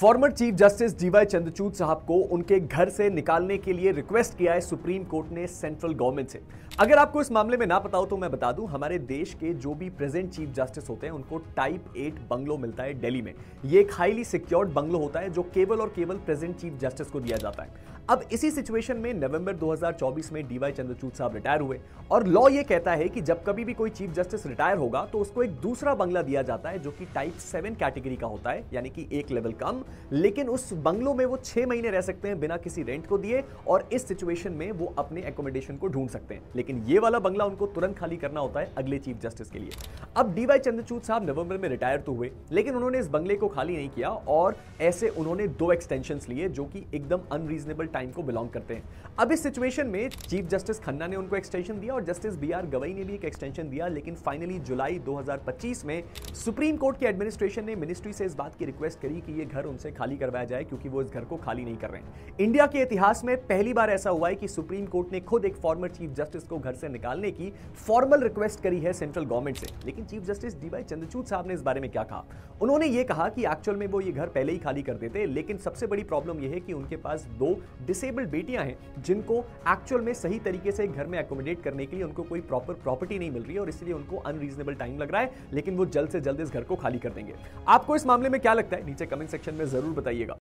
Farmer chief justice DY Chandrachud साहब को उनके घर से निकालने के लिए रिक्वेस्ट किया है सुप्रीम कोर्ट ने सेंट्रल गवर्नमेंट से। अगर आपको इस मामले में ना पता हो तो मैं बता दूं, हमारे देश के जो भी प्रेजेंट चीफ जस्टिस होते हैं उनको टाइप 8 बंगलो मिलता है दिल्ली में। ये एक हाईली सिक्योर्ड बंगलो होता है जो केवल और केवल प्रेजेंट चीफ जस्टिस को दिया जाता है। अब इसी सिचुएशन में नवंबर 2024 में डीवाई चंद्रचूड़ साहब रिटायर हुए और लॉ ये कहता है कि जब कभी भी कोई चीफ जस्टिस रिटायर होगा तो उसको एक दूसरा बंगला दिया जाता है जो कि टाइप 7 कैटेगरी का होता है, यानी कि एक लेवल कम, लेकिन उस बंगलो में वो 6 महीने रह सकते हैं बिना किसी रेंट को दिए और इस सिचुएशन में वो अपने एकोमोडेशन को ढूंढ सकते हैं। लेकिन ये वाला बंगला उनको तुरंत खाली करना होता है अगले चीफ जस्टिस के लिए। अब डीवाई चंद्रचूड़ साहब नवंबर में रिटायर तो हुए, लेकिन उन्होंने इस बंगले को खाली नहीं किया और ऐसे उन्होंने 2 एक्सटेंशंस लिए जो कि एकदम अनरीजनेबल टाइम को बिलोंग करते हैं। अब इस सिचुएशन में चीफ जस्टिस खन्ना ने उनको एक्सटेंशन दिया और जस्टिस बीआर गवई ने भी एक एक्सटेंशन दिया, लेकिन फाइनली जुलाई 2025 में सुप्रीम कोर्ट के एडमिनिस्ट्रेशन ने मिनिस्ट्री से इस बात की रिक्वेस्ट करी कि ये घर उनसे खाली करवाया जाए क्योंकि वो इस घर को खाली नहीं कर रहे हैं। इंडिया के इतिहास में पहली बार ऐसा हुआ है कि सुप्रीम कोर्ट ने खुद एक फॉर्मर चीफ जस्टिस को घर से निकालने की फॉर्मल रिक्वेस्ट करी है सेंट्रल गवर्नमेंट से। लेकिन चीफ जस्टिस डीवाई चंद्रचूड़ साहब ने इस बारे में क्या कहा? उन्होंने ये कहा कि एक्चुअल में वो ये घर पहले ही खाली कर देते, लेकिन सबसे बड़ी प्रॉब्लम यह है कि उनके पास 2 डिसेबल्ड बेटियां हैं जिनको एक्चुअल में सही तरीके से घर में एकोमोडेट करने के लिए उनको कोई प्रॉपर प्रॉपर्टी नहीं मिल रही है और इसलिए उनको अनरीजनेबल टाइम लग रहा है, लेकिन वो जल्द से जल्द इस घर को खाली कर देंगे। आपको इस मामले में क्या लगता है? नीचे कमेंट सेक्शन में जरूर बताइएगा।